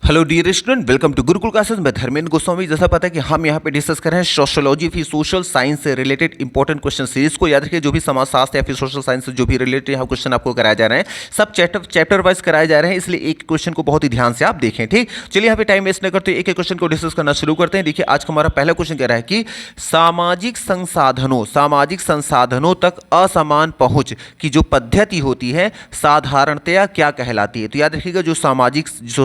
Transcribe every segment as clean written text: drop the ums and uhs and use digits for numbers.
Hello dear student, welcome to Gurukul classes. मैं धर्मेंद्र गोस्वामी। जैसा पता है कि हम यहाँ पे डिस्कस कर रहे हैं सोशियोलॉजी फिर सोशल साइंस से रिलेटेड इंपॉर्टेंट क्वेश्चन सीरीज को। याद रखिए, जो भी समाजशास्त्र या फिर सोशल साइंस से जो भी रिलेटेड यहाँ क्वेश्चन आपको कराए जा रहे हैं, सब चैप्टर वाइज कराए जा रहे हैं, इसलिए एक क्वेश्चन को बहुत ही ध्यान से आप देखें। ठीक, चलिए यहाँ पे टाइम वेस्ट न करते एक एक क्वेश्चन को डिस्कस करना शुरू करते हैं। देखिए, आज का हमारा पहला क्वेश्चन कह रहा है कि सामाजिक संसाधनों तक असमान पहुंच की जो पद्धति होती है साधारणतया क्या कहलाती है। तो याद रखिएगा, जो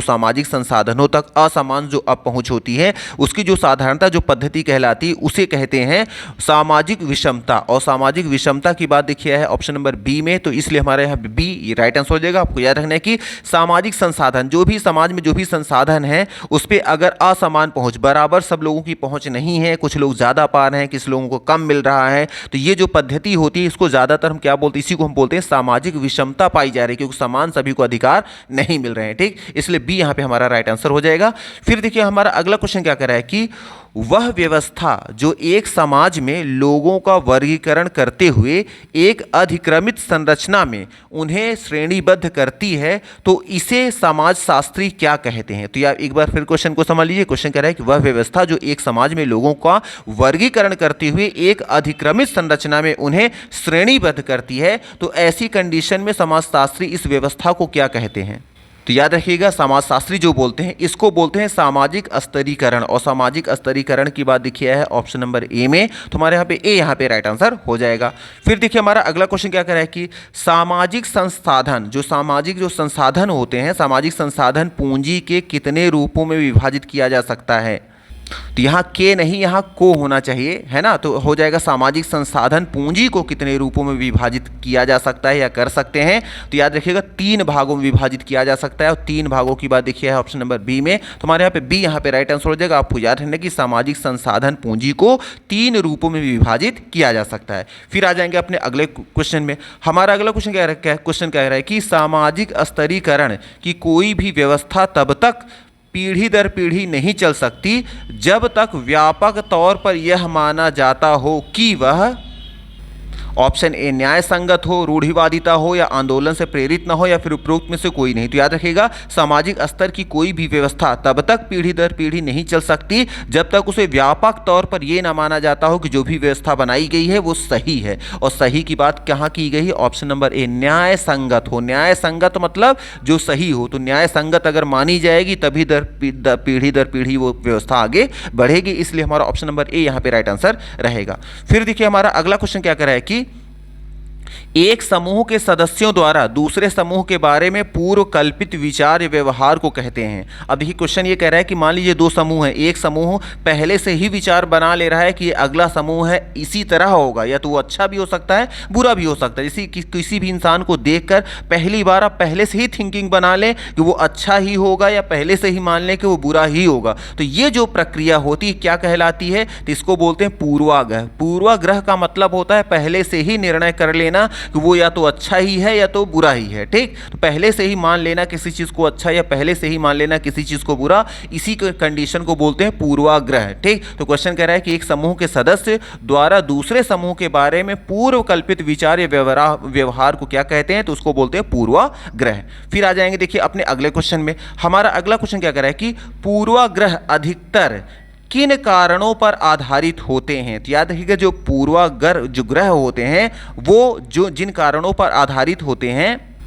सामाजिक संसाधनों तक असमान जो अपहुंच होती है उसकी जो साधारणता जो पद्धति कहलाती है उसे कहते हैं सामाजिक विषमता। और सामाजिक विषमता की बात देखिए है ऑप्शन नंबर बी में, तो इसलिए हमारे यहाँ बी राइट आंसर हो जाएगा। आपको याद रखना है कि सामाजिक संसाधन, जो भी समाज में जो भी संसाधन है उस पर अगर असमान पहुंच, बराबर सब लोगों की पहुंच नहीं है, कुछ लोग ज़्यादा पा रहे हैं, किसी लोगों को कम मिल रहा है, तो ये जो पद्धति होती है इसको ज़्यादातर हम क्या बोलते हैं, इसी को हम बोलते हैं सामाजिक विषमता पाई जा रही है, क्योंकि समान सभी को अधिकार नहीं मिल रहे हैं। ठीक, इसलिए बी यहाँ पे हमारा राइट आंसर हो जाएगा। फिर देखिए, हमारा अगला क्वेश्चन क्या कर रहा है कि वह व्यवस्था जो एक समाज में लोगों का वर्गीकरण करते हुए एक अधिक्रमित संरचना में उन्हें श्रेणीबद्ध करती है, तो इसे समाजशास्त्री क्या कहते हैं। तो यार एक बार फिर क्वेश्चन को समझ लीजिए। क्वेश्चन कह रहा है कि वह व्यवस्था जो एक समाज में लोगों का वर्गीकरण करते हुए एक अधिक्रमित संरचना में उन्हें श्रेणीबद्ध करती है, तो ऐसी कंडीशन में समाजशास्त्री इस व्यवस्था को क्या कहते हैं। तो याद रखिएगा, समाजशास्त्री जो बोलते हैं इसको बोलते हैं सामाजिक स्तरीकरण। और सामाजिक स्तरीकरण की बात देखिए है ऑप्शन नंबर ए में, तो हमारे यहाँ पे ए यहाँ पे राइट आंसर हो जाएगा। फिर देखिए, हमारा अगला क्वेश्चन क्या कर रहा है कि सामाजिक संसाधन होते हैं, सामाजिक संसाधन पूंजी के कितने रूपों में विभाजित किया जा सकता है। तो यहाँ के नहीं, यहाँ को होना चाहिए, है ना। तो हो जाएगा सामाजिक संसाधन पूंजी को कितने रूपों में विभाजित किया जा सकता है या कर सकते हैं। तो याद रखिएगा 3 भागों में विभाजित किया जा सकता है, और 3 भागों की बात देखिए है ऑप्शन नंबर बी में, तो हमारे यहाँ पे बी यहाँ पे राइट आंसर हो जाएगा। आपको याद रखना कि सामाजिक संसाधन पूंजी को 3 रूपों में विभाजित किया जा सकता है। फिर आ जाएंगे अपने अगले क्वेश्चन में। हमारा अगला क्वेश्चन क्या कह रहा है कि सामाजिक स्तरीकरण की कोई भी व्यवस्था तब तक पीढ़ी दर पीढ़ी नहीं चल सकती जब तक व्यापक तौर पर यह माना जाता हो कि वह ऑप्शन ए न्याय संगत हो, रूढ़िवादिता हो, या आंदोलन से प्रेरित ना हो, या फिर उपरोक्त में से कोई नहीं। तो याद रखिएगा, सामाजिक स्तर की कोई भी व्यवस्था तब तक पीढ़ी दर पीढ़ी नहीं चल सकती जब तक उसे व्यापक तौर पर यह ना माना जाता हो कि जो भी व्यवस्था बनाई गई है वो सही है। और सही की बात कहाँ की गई है, ऑप्शन नंबर ए न्याय संगत हो। न्याय संगत मतलब जो सही हो, तो न्याय संगत अगर मानी जाएगी तभी पीढ़ी दर पीढ़ी वो व्यवस्था आगे बढ़ेगी, इसलिए हमारा ऑप्शन नंबर ए यहाँ पे राइट आंसर रहेगा। फिर देखिए, हमारा अगला क्वेश्चन क्या कर रहा है कि एक समूह के सदस्यों द्वारा दूसरे समूह के बारे में पूर्व कल्पित विचार या व्यवहार को कहते हैं। अब देखिए, क्वेश्चन ये कह रहा है कि मान लीजिए 2 समूह हैं, एक समूह पहले से ही विचार बना ले रहा है कि अगला समूह है इसी तरह होगा, या तो वो अच्छा भी हो सकता है बुरा भी हो सकता है। जैसे किसी भी इंसान को देखकर पहली बार आप पहले से ही थिंकिंग बना लें कि वो अच्छा ही होगा, या पहले से ही मान लें कि वो बुरा ही होगा, तो ये जो प्रक्रिया होती है क्या कहलाती है, तो इसको बोलते हैं पूर्वाग्रह। पूर्वाग्रह का मतलब होता है पहले से ही निर्णय कर लेना कि वो या तो अच्छा ही है या तो बुरा ही है। ठीक, तो पहले से ही मान लेना किसी चीज़ को अच्छा या पहले से ही मान लेना किसी चीज़ को बुरा, इसी कंडीशन को बोलते हैं पूर्वाग्रह। ठीक, तो क्वेश्चन कह रहा है कि एक समूह के सदस्य द्वारा दूसरे समूह के बारे में पूर्व कल्पित विचार या व्यवहार को क्या कहते हैं, तो उसको बोलते हैं पूर्वाग्रह। फिर आ जाएंगे देखिए अपने अगले क्वेश्चन में। हमारा अगला क्वेश्चन क्या कह रहा है कि पूर्वाग्रह अधिकतर किन कारणों पर आधारित होते हैं। तो याद रखिएगा, जो पूर्वाग्रह जो ग्रह होते हैं वो जो जिन कारणों पर आधारित होते हैं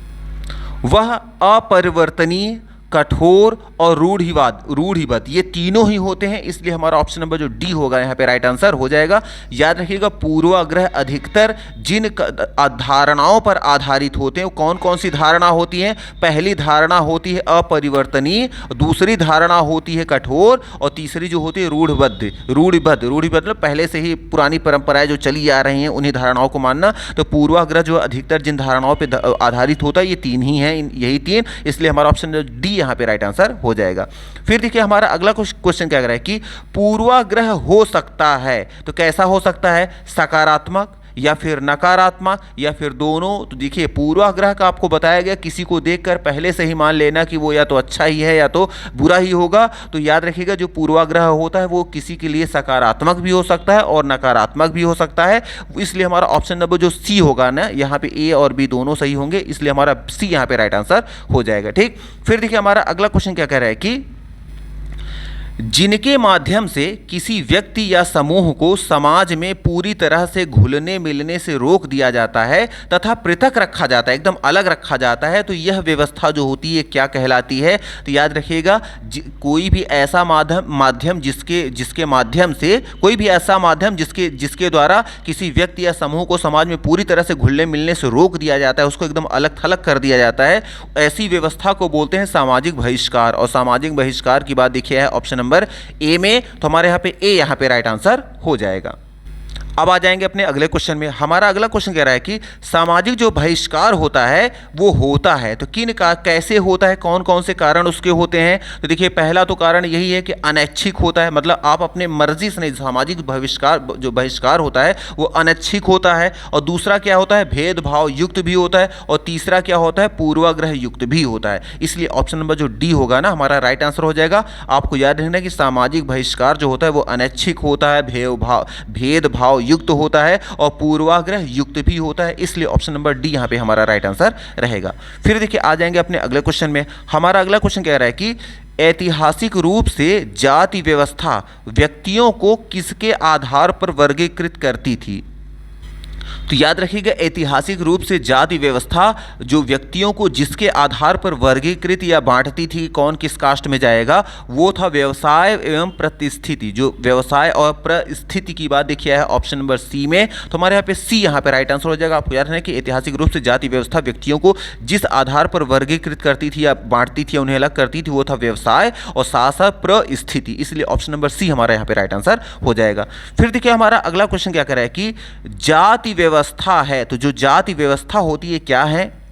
वह अपरिवर्तनीय, कठोर और रूढ़िबद्ध ये तीनों ही होते हैं, इसलिए हमारा ऑप्शन नंबर जो डी होगा यहाँ पे राइट आंसर हो जाएगा। याद रखिएगा, पूर्वाग्रह अधिकतर जिन धारणाओं पर आधारित होते हैं, कौन कौन सी धारणा होती हैं। पहली धारणा होती है अपरिवर्तनीय, दूसरी धारणा होती है कठोर, और तीसरी जो होती है रूढ़िबद्ध मतलब पहले से ही पुरानी परंपराएं जो चली आ रही हैं उन्हीं धारणाओं को मानना। तो पूर्वाग्रह जो अधिकतर जिन धारणाओं पर आधारित होता है ये 3 ही हैं, यही 3, इसलिए हमारा ऑप्शन डी यहाँ पे राइट आंसर हो जाएगा। फिर देखिए, हमारा अगला क्वेश्चन क्या कर रहा है कि पूर्वाग्रह हो सकता है, तो कैसा हो सकता है, सकारात्मक या फिर नकारात्मक या फिर दोनों। तो देखिए, पूर्वाग्रह का आपको बताया गया किसी को देखकर पहले से ही मान लेना कि वो या तो अच्छा ही है या तो बुरा ही होगा। तो याद रखिएगा, जो पूर्वाग्रह होता है वो किसी के लिए सकारात्मक भी हो सकता है और नकारात्मक भी हो सकता है, इसलिए हमारा ऑप्शन नंबर जो सी होगा ना, यहाँ पे ए और बी दोनों सही होंगे, इसलिए हमारा सी यहाँ पे राइट आंसर हो जाएगा। ठीक, फिर देखिए हमारा अगला क्वेश्चन क्या कह रहा है कि जिनके माध्यम से किसी व्यक्ति या समूह को समाज में पूरी तरह से घुलने मिलने से रोक दिया जाता है तथा पृथक रखा जाता है, एकदम अलग रखा जाता है, तो यह व्यवस्था जो होती है क्या कहलाती है? तो याद रखिएगा, कोई भी ऐसा माध्यम जिसके माध्यम से कोई भी ऐसा माध्यम जिसके द्वारा किसी व्यक्ति या समूह को समाज में पूरी तरह से घुलने मिलने से रोक दिया जाता है, उसको एकदम अलग थलग कर दिया जाता है, ऐसी व्यवस्था को बोलते हैं सामाजिक बहिष्कार। और सामाजिक बहिष्कार की बात देखिए है ऑप्शन नंबर ए में, तो हमारे यहाँ पे ए यहाँ पे राइट आंसर हो जाएगा। अब आ जाएंगे अपने अगले क्वेश्चन में। हमारा अगला क्वेश्चन कह रहा है कि सामाजिक जो बहिष्कार होता है वो होता है तो किन का कैसे होता है, कौन कौन से कारण उसके होते हैं? तो देखिए, पहला तो कारण यही है कि अनैच्छिक होता है, मतलब आप अपने मर्जी से नहीं, सामाजिक बहिष्कार होता है वो अनैच्छिक होता है। और दूसरा क्या होता है? भेदभाव युक्त भी होता है। और तीसरा क्या होता है? पूर्वाग्रह युक्त भी होता है। इसलिए ऑप्शन नंबर जो डी होगा ना हमारा राइट आंसर हो जाएगा। आपको याद रखना कि सामाजिक बहिष्कार जो होता है वो अनैच्छिक होता है, भेदभाव युक्त होता है और पूर्वाग्रह युक्त भी होता है। इसलिए ऑप्शन नंबर डी यहां पे हमारा राइट आंसर रहेगा। फिर देखिए आ जाएंगे अपने अगले क्वेश्चन में। हमारा अगला क्वेश्चन कह रहा है कि ऐतिहासिक रूप से जाति व्यवस्था व्यक्तियों को किसके आधार पर वर्गीकृत करती थी? तो याद रखिएगा, ऐतिहासिक रूप से जाति व्यवस्था जो व्यक्तियों को जिसके आधार पर वर्गीकृत या बांटती थी, कौन किस कास्ट में जाएगा, वो था व्यवसाय एवं प्रतिस्थिति। जो व्यवसाय और परिस्थिति की बात देखिए है ऑप्शन नंबर सी में, तो हमारे यहाँ पे सी यहाँ पे राइट आंसर हो जाएगा। आपको याद रखना कि ऐतिहासिक रूप से जाति व्यवस्था व्यक्तियों को जिस आधार पर वर्गीकृत करती थी या बांटती थी, उन्हें अलग करती थी, वो था व्यवसाय और साथ साथ परिस्थिति। इसलिए ऑप्शन नंबर सी हमारा यहाँ पे राइट आंसर हो जाएगा। फिर देखिए हमारा अगला क्वेश्चन क्या कर रहा है कि जाति व्यवस्था है, तो जो जाति व्यवस्था होती है क्या है,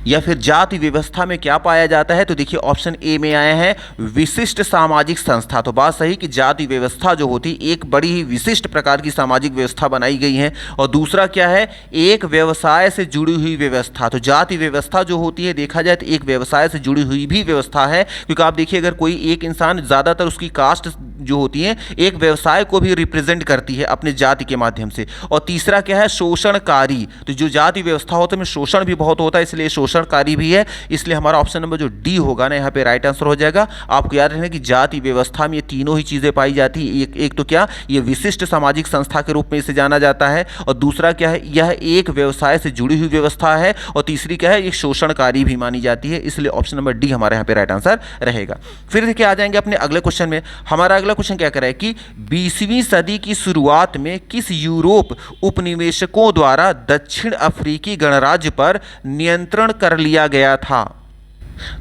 या फिर जाति व्यवस्था में क्या पाया जाता है? तो देखिए ऑप्शन ए में आया है विशिष्ट सामाजिक संस्था। तो बात सही कि जाति व्यवस्था जो होती है एक बड़ी ही विशिष्ट प्रकार की सामाजिक व्यवस्था बनाई गई है। और दूसरा क्या है? एक व्यवसाय से जुड़ी हुई व्यवस्था। तो जाति व्यवस्था जो होती है देखा जाए तो एक व्यवसाय से जुड़ी हुई भी व्यवस्था है, क्योंकि आप देखिए अगर कोई एक इंसान, ज़्यादातर उसकी कास्ट जो होती है एक व्यवसाय को भी रिप्रेजेंट करती है अपने जाति के माध्यम से। और तीसरा क्या है? शोषणकारी। तो जो जाति व्यवस्था होती है में शोषण भी बहुत होता है, इसलिए शोषणकारी भी है। इसलिए हमारा ऑप्शन नंबर जो डी होगा ना यहाँ पे राइट आंसर हो जाएगा। आपको याद रखना कि जाति व्यवस्था में ये तीनों ही चीज़ें पाई जाती है। एक तो क्या, ये विशिष्ट सामाजिक संस्था के रूप में इसे जाना जाता है, और दूसरा क्या है, यह एक व्यवसाय से जुड़ी हुई व्यवस्था है, और तीसरी क्या है, ये शोषणकारी भी मानी जाती है। इसलिए ऑप्शन नंबर डी हमारे यहाँ पे राइट आंसर रहेगा। फिर देखिए आ जाएंगे अपने अगले क्वेश्चन में। हमारा अगला क्वेश्चन क्या कर रहा है कि 20वीं सदी की शुरुआत में किस यूरोप उपनिवेशकों द्वारा दक्षिण अफ्रीकी गणराज्य पर नियंत्रण कर लिया गया था?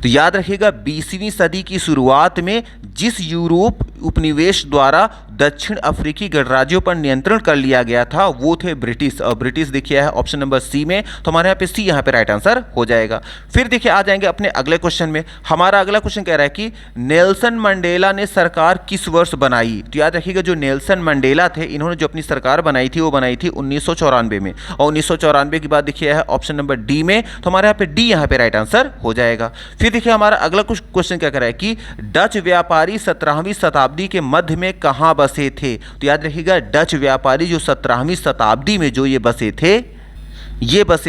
तो याद रखिएगा 20वीं सदी की शुरुआत में जिस यूरोप उपनिवेश द्वारा दक्षिण अफ्रीकी गणराज्यों पर नियंत्रण कर लिया गया था वो थे ब्रिटिश। और ब्रिटिश देखिए है ऑप्शन नंबर सी में, तो हमारे यहाँ पे सी यहाँ पे राइट आंसर हो जाएगा। फिर देखिए आ जाएंगे अपने अगले क्वेश्चन में। हमारा अगला क्वेश्चन कह रहा है कि नेल्सन मंडेला ने सरकार किस वर्ष बनाई? तो याद रखिएगा जो नेल्सन मंडेला थे इन्होंने जो अपनी सरकार बनाई थी वो बनाई थी 1994 में। और 1994 की बात देखिए है ऑप्शन नंबर डी में, तो हमारे यहाँ पे डी यहाँ पे राइट आंसर हो जाएगा। फिर देखिए हमारा अगला कुछ क्वेश्चन क्या कर रहा है कि डच व्यापारी 17वीं शताब्दी के मध्य में कहां बसे थे? तो याद रखिएगा डच व्यापारी जो 17वीं शताब्दी में जो ये बसे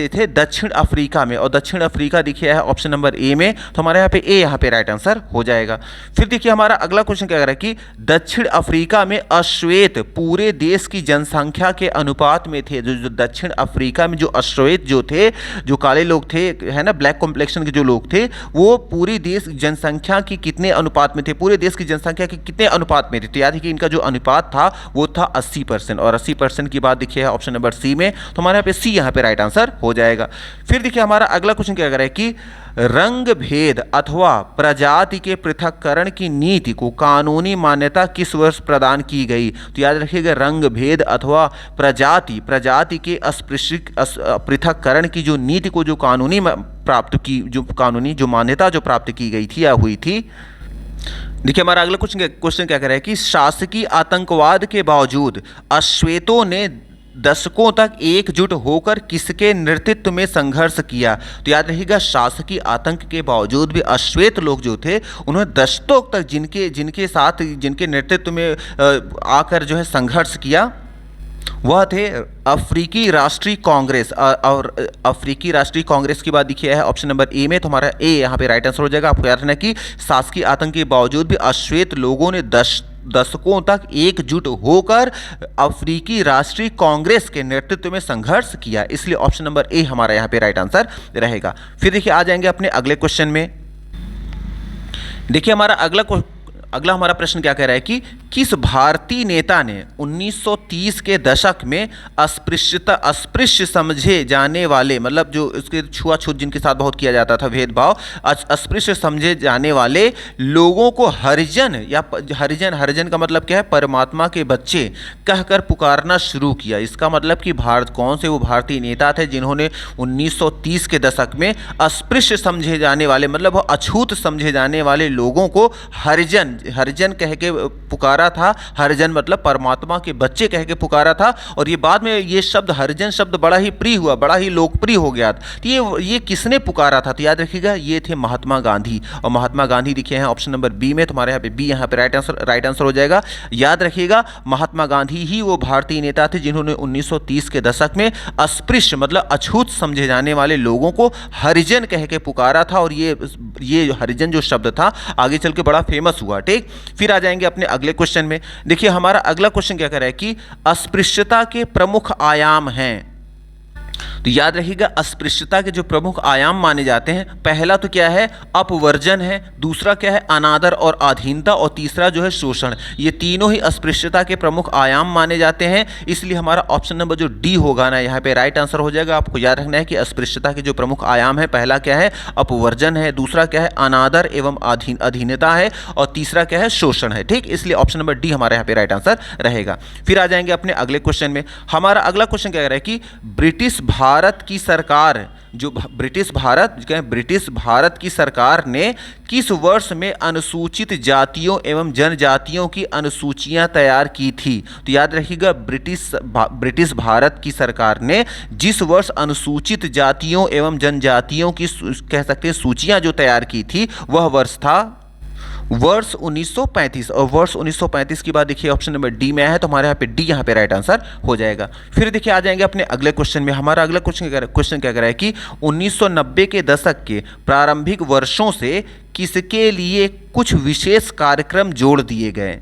थे दक्षिण अफ्रीका में। और दक्षिण अफ्रीका देखिए है ऑप्शन नंबर ए में, तो हमारे यहाँ पे ए यहाँ पे राइट आंसर हो जाएगा। फिर देखिए हमारा अगला क्वेश्चन क्या कर रहा है कि दक्षिण अफ्रीका में अश्वेत पूरे देश की जनसंख्या के अनुपात में थे। जो दक्षिण अफ्रीका में जो अश्वेत जो थे, जो काले लोग थे, है ना, ब्लैक कॉम्प्लेक्शन के जो लोग थे, वो पूरी देश जनसंख्या की कितने अनुपात में थे? पूरे देश की जनसंख्या के कितने अनुपात में थे? तो याद है कि इनका जो अनुपात था वो था 80%। और 80% की बात देखिए है ऑप्शन नंबर सी में, तो हमारे यहाँ पे सी यहाँ पे राइट आंसर हो जाएगा। फिर देखिए हमारा अगला क्वेश्चन क्या कर रहा है कि रंग भेद अथवा प्रजाति के पृथक्करण की नीति को कानूनी मान्यता किस वर्ष प्रदान की गई? तो याद रखिएगा रंग भेद अथवा प्रजाति के अस्पृश्य पृथक्करण की जो नीति को जो कानूनी मान्यता जो प्राप्त की गई थी या हुई थी। देखिए हमारा अगला क्वेश्चन क्या कर रहा है कि शासकीय आतंकवाद के बावजूद अश्वेतों ने दशकों तक एकजुट होकर किसके नेतृत्व में संघर्ष किया? तो याद रखिएगा शासकीय आतंक के बावजूद भी अश्वेत लोग जो थे उन्होंने दशकों तक जिनके नेतृत्व में आकर जो है संघर्ष किया, वह थे अफ्रीकी राष्ट्रीय कांग्रेस। और अफ्रीकी राष्ट्रीय कांग्रेस की बात देखिए है ऑप्शन नंबर ए में, तो हमारा ए यहाँ पे राइट आंसर हो जाएगा। आपको याद रखना कि शासकीय आतंक के बावजूद भी अश्वेत लोगों ने दशकों तक एकजुट होकर अफ्रीकी राष्ट्रीय कांग्रेस के नेतृत्व में संघर्ष किया, इसलिए ऑप्शन नंबर ए हमारा यहाँ पे राइट आंसर रहेगा। फिर देखिए आ जाएंगे अपने अगले क्वेश्चन में। देखिए हमारा अगला हमारा प्रश्न क्या कह रहा है कि किस भारतीय नेता ने 1930 के दशक में अस्पृश्य समझे जाने वाले, मतलब जो उसके छुआछूत जिनके साथ बहुत किया जाता था भेदभाव, अस्पृश्य समझे जाने वाले लोगों को हरिजन या हरिजन का मतलब क्या है, परमात्मा के बच्चे कहकर पुकारना शुरू किया। इसका मतलब कि कौन से वो भारतीय नेता थे जिन्होंने 1930 के दशक में अस्पृश्य समझे जाने वाले, मतलब अछूत समझे जाने वाले लोगों को हरिजन कह के पुकारा था। हरिजन मतलब परमात्मा के बच्चे कह के पुकारा था, और ये बाद में ये शब्द हरिजन शब्द बड़ा ही प्रिय हुआ, बड़ा ही लोकप्रिय हो गया। तो ये किसने पुकारा था, तो याद रखिएगा ये थे महात्मा गांधी। और महात्मा गांधी लिखे हैं ऑप्शन नंबर बी में, तुम्हारे यहाँ पे बी यहाँ पे राइट आंसर हो जाएगा। याद रखिएगा महात्मा गांधी ही वो भारतीय नेता थे जिन्होंने 1930 के दशक में अस्पृश्य मतलब अछूत समझे जाने वाले लोगों को हरिजन कह के पुकारा था, और ये हरिजन जो शब्द था आगे चल के बड़ा फेमस हुआ। ठीक, फिर आ जाएंगे अपने अगले क्वेश्चन में। देखिए हमारा अगला क्वेश्चन क्या कर रहा है कि अस्पृश्यता के प्रमुख आयाम हैं। तो याद रखिएगा अस्पृश्यता के जो प्रमुख आयाम माने जाते हैं, पहला तो क्या है, अपवर्जन है, दूसरा क्या है, अनादर और अधीनता, और तीसरा जो है शोषण। ये तीनों ही अस्पृश्यता के प्रमुख आयाम माने जाते हैं, इसलिए हमारा ऑप्शन नंबर जो डी होगा ना यहाँ पे राइट आंसर हो जाएगा। आपको याद रखना है कि अस्पृश्यता के जो प्रमुख आयाम है, पहला क्या है, अपवर्जन है, दूसरा क्या है, अनादर एवं अधीनता है, और तीसरा क्या है, शोषण है। ठीक, इसलिए ऑप्शन नंबर डी हमारे यहाँ पे राइट आंसर रहेगा। फिर आ जाएंगे अपने अगले क्वेश्चन में। हमारा अगला क्वेश्चन क्या कह रहा है कि ब्रिटिश भारत की सरकार, जो ब्रिटिश भारत की सरकार ने किस वर्ष में अनुसूचित जातियों एवं जनजातियों की अनुसूचियां तैयार की थी। तो याद रखिएगा ब्रिटिश भारत की सरकार ने जिस वर्ष अनुसूचित जातियों एवं जनजातियों की कह सकते हैं सूचियां जो तैयार की थी, वह वर्ष था वर्ष 1935। और वर्ष 1935 की बात देखिए ऑप्शन नंबर डी में है, तो हमारे यहाँ पे डी यहाँ पे राइट आंसर हो जाएगा। फिर देखिए आ जाएंगे अपने अगले क्वेश्चन में। हमारा अगला क्वेश्चन क्या कर रहा है कि 1990 के दशक के प्रारंभिक वर्षों से किसके लिए कुछ विशेष कार्यक्रम जोड़ दिए गए।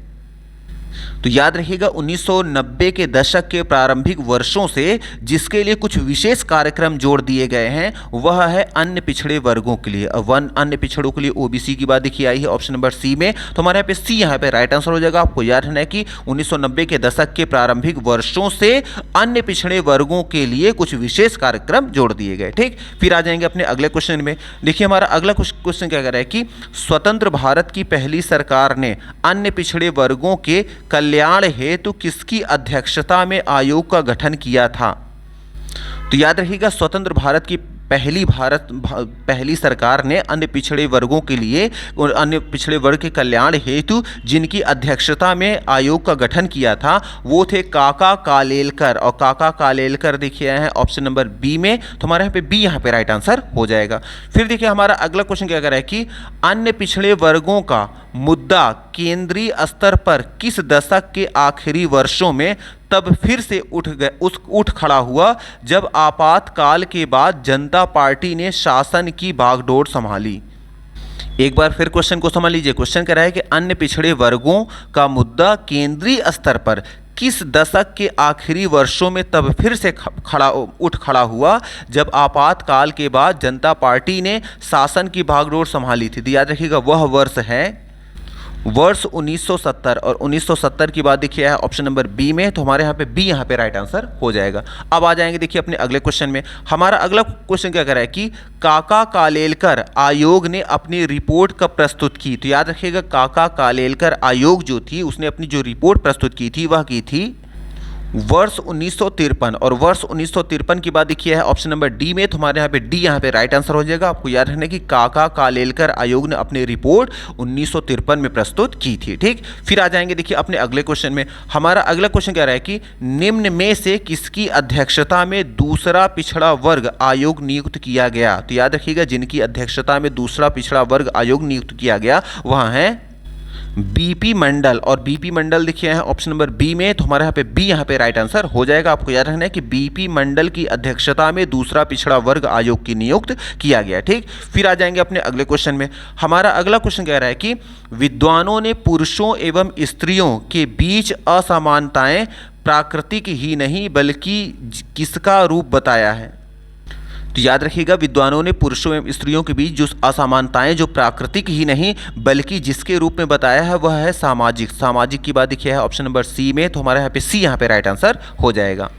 तो याद रखिएगा 1990 के दशक के प्रारंभिक वर्षों से जिसके लिए कुछ विशेष कार्यक्रम जोड़ दिए गए हैं, वह है अन्य पिछड़े वर्गों के लिए। अन्य पिछड़ों के लिए ओबीसी की बात देखिए आई है ऑप्शन नंबर सी में, तो हमारे यहाँ पे सी यहाँ पे राइट आंसर हो जाएगा। आपको याद रखना है कि 1990 के दशक के प्रारंभिक वर्षों से अन्य पिछड़े वर्गों के लिए कुछ विशेष कार्यक्रम जोड़ दिए गए। ठीक, फिर आ जाएंगे अपने अगले क्वेश्चन में। देखिए हमारा अगला क्वेश्चन क्या कह रहा है कि स्वतंत्र भारत की पहली सरकार ने अन्य पिछड़े वर्गों के कल्याण हेतु किसकी अध्यक्षता में आयोग का गठन किया था। तो याद रखिएगा स्वतंत्र भारत की पहली सरकार ने अन्य पिछड़े वर्गों के लिए और अन्य पिछड़े वर्ग के कल्याण हेतु जिनकी अध्यक्षता में आयोग का गठन किया था, वो थे काका कालेलकर। और काका कालेलकर देखिए आए हैं ऑप्शन नंबर बी में, तो हमारे यहाँ पे बी यहाँ पे राइट आंसर हो जाएगा। फिर देखिए हमारा अगला क्वेश्चन क्या कर रहा है कि अन्य पिछड़े वर्गों का मुद्दा केंद्रीय स्तर पर किस दशक के आखिरी वर्षों में तब फिर से उठ खड़ा हुआ जब आपातकाल के बाद जनता पार्टी ने शासन की बागडोर संभाली। एक बार फिर क्वेश्चन को समझ लीजिए। क्वेश्चन कह रहा है कि अन्य पिछड़े वर्गों का मुद्दा केंद्रीय स्तर पर किस दशक के आखिरी वर्षों में तब फिर से उठ खड़ा हुआ जब आपातकाल के बाद जनता पार्टी ने शासन की बागडोर संभाली थी। तो याद रखिएगा वह वर्ष है वर्ष 1970। और 1970 की बात देखिए है ऑप्शन नंबर बी में, तो हमारे यहाँ पे बी यहाँ पे राइट आंसर हो जाएगा। अब आ जाएंगे देखिए अपने अगले क्वेश्चन में। हमारा अगला क्वेश्चन क्या कर रहा है कि काका कालेलकर आयोग ने अपनी रिपोर्ट कब प्रस्तुत की। तो याद रखिएगा काका कालेलकर आयोग जो थी उसने अपनी जो रिपोर्ट प्रस्तुत की थी वह की थी वर्ष 1953। और वर्ष 1953 की बात देखिए है ऑप्शन नंबर डी में, तो हमारे यहाँ पे डी यहाँ पे राइट आंसर हो जाएगा। आपको याद रखना कि काका कालेलकर आयोग ने अपनी रिपोर्ट 1953 में प्रस्तुत की थी। ठीक, फिर आ जाएंगे देखिए अपने अगले क्वेश्चन में। हमारा अगला क्वेश्चन क्या रहा है कि निम्न में से किसकी अध्यक्षता में दूसरा पिछड़ा वर्ग आयोग नियुक्त किया गया। तो याद रखिएगा जिनकी अध्यक्षता में दूसरा पिछड़ा वर्ग आयोग नियुक्त किया गया वह है बीपी मंडल, और बीपी मंडल देखिए है ऑप्शन नंबर बी में, तो हमारे यहाँ पे बी यहाँ पे राइट आंसर हो जाएगा। आपको याद रखना है कि बीपी मंडल की अध्यक्षता में दूसरा पिछड़ा वर्ग आयोग की नियुक्त किया गया। ठीक, फिर आ जाएंगे अपने अगले क्वेश्चन में। हमारा अगला क्वेश्चन कह रहा है कि विद्वानों ने पुरुषों एवं स्त्रियों के बीच असमानताएं प्राकृतिक ही नहीं बल्कि किसका रूप बताया है? तो याद रखिएगा, विद्वानों ने पुरुषों एवं स्त्रियों के बीच जो असमानताएं जो प्राकृतिक ही नहीं बल्कि जिसके रूप में बताया है वह है सामाजिक। सामाजिक की बात देखिए है ऑप्शन नंबर सी में, तो हमारे यहाँ पे सी यहाँ पे राइट आंसर हो जाएगा।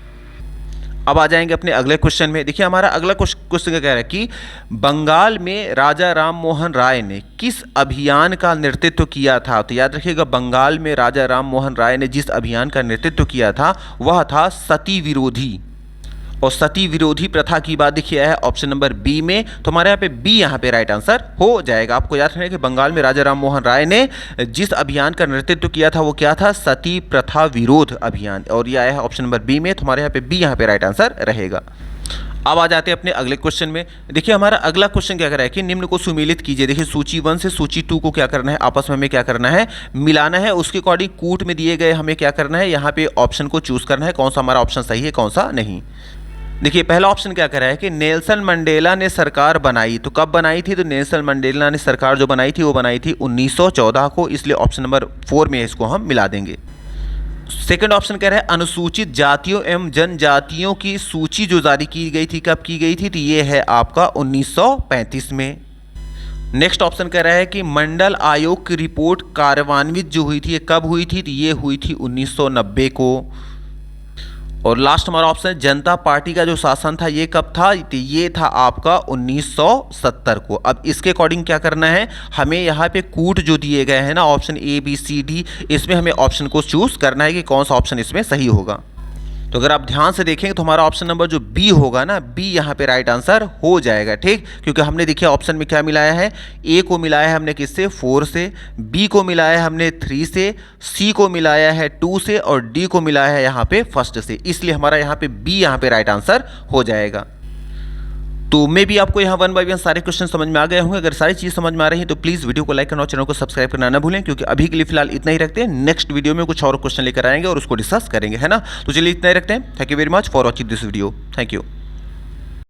अब आ जाएंगे अपने अगले क्वेश्चन में। देखिए हमारा अगला क्वेश्चन क्या कह रहा है कि बंगाल में राजा राम मोहन राय ने किस अभियान का नेतृत्व किया था? तो याद रखिएगा, बंगाल में राजा राम मोहन राय ने जिस अभियान का नेतृत्व किया था वह था सती विरोधी। और सती विरोधी प्रथा की बात देखिए है ऑप्शन नंबर बी में, तो हमारे यहाँ पे बी यहाँ पे राइट आंसर हो जाएगा। आपको याद रखना है कि बंगाल में राजा राम मोहन राय ने जिस अभियान का नेतृत्व किया था वो क्या था? सती प्रथा विरोध अभियान, और यह आया है ऑप्शन नंबर बी में, तो हमारे यहाँ पे बी यहाँ पे राइट आंसर रहेगा। अब आ जाते हैं अपने अगले क्वेश्चन में। देखिए हमारा अगला क्वेश्चन क्या कर रहा है कि निम्न को सुमेलित कीजिए। देखिए सूची 1 से सूची 2 को क्या करना है, आपस में हमें क्या करना है, मिलाना है। उसके अकॉर्डिंग कूट में दिए गए हमें क्या करना है, यहाँ पे ऑप्शन को चूज करना है, कौन सा हमारा ऑप्शन सही है कौन सा नहीं। देखिए पहला ऑप्शन क्या कर रहा है कि नेल्सन मंडेला ने सरकार बनाई। तो कब बनाई थी? तो नेल्सन मंडेला ने सरकार जो बनाई थी वो बनाई थी 1914 को, इसलिए ऑप्शन नंबर 4 में इसको हम मिला देंगे। सेकंड ऑप्शन कह रहा है अनुसूचित जातियों एवं जनजातियों की सूची जो जारी की गई थी, कब की गई थी? तो ये है आपका 1935 में। नेक्स्ट ऑप्शन कह रहा है कि मंडल आयोग की रिपोर्ट कार्यान्वित जो हुई थी ये कब हुई थी? तो ये हुई थी 1990 को। और लास्ट हमारा ऑप्शन जनता पार्टी का जो शासन था ये कब था? तो ये था आपका 1970 को। अब इसके अकॉर्डिंग क्या करना है, हमें यहाँ पे कूट जो दिए गए हैं ना option A B C D, इसमें हमें ऑप्शन को चूज करना है कि कौन सा ऑप्शन इसमें सही होगा। तो अगर आप ध्यान से देखेंगे तो हमारा ऑप्शन नंबर जो बी होगा ना, बी यहाँ पे राइट आंसर हो जाएगा। ठीक, क्योंकि हमने देखिए ऑप्शन में क्या मिलाया है, ए को मिलाया है हमने किससे? 4 से, बी को मिलाया है हमने 3 से, सी को मिलाया है 2 से, और डी को मिलाया है यहाँ पे 1 से, इसलिए हमारा यहाँ पे बी यहाँ पे राइट आंसर हो जाएगा। तो मे भी आपको यहाँ 1 बाय 1 सारे क्वेश्चन समझ में आ गए होंगे। अगर सारी चीज़ समझ में आ रही है तो प्लीज़ वीडियो को लाइक करना और चैनल को सब्सक्राइब करना ना भूलें, क्योंकि अभी के लिए फिलहाल इतना ही रखते हैं। नेक्स्ट वीडियो में कुछ और क्वेश्चन लेकर आएंगे और उसको डिस्कस करेंगे, है ना। तो चलिए इतना ही रखते हैं। Thank you very much for watching this video. Thank you.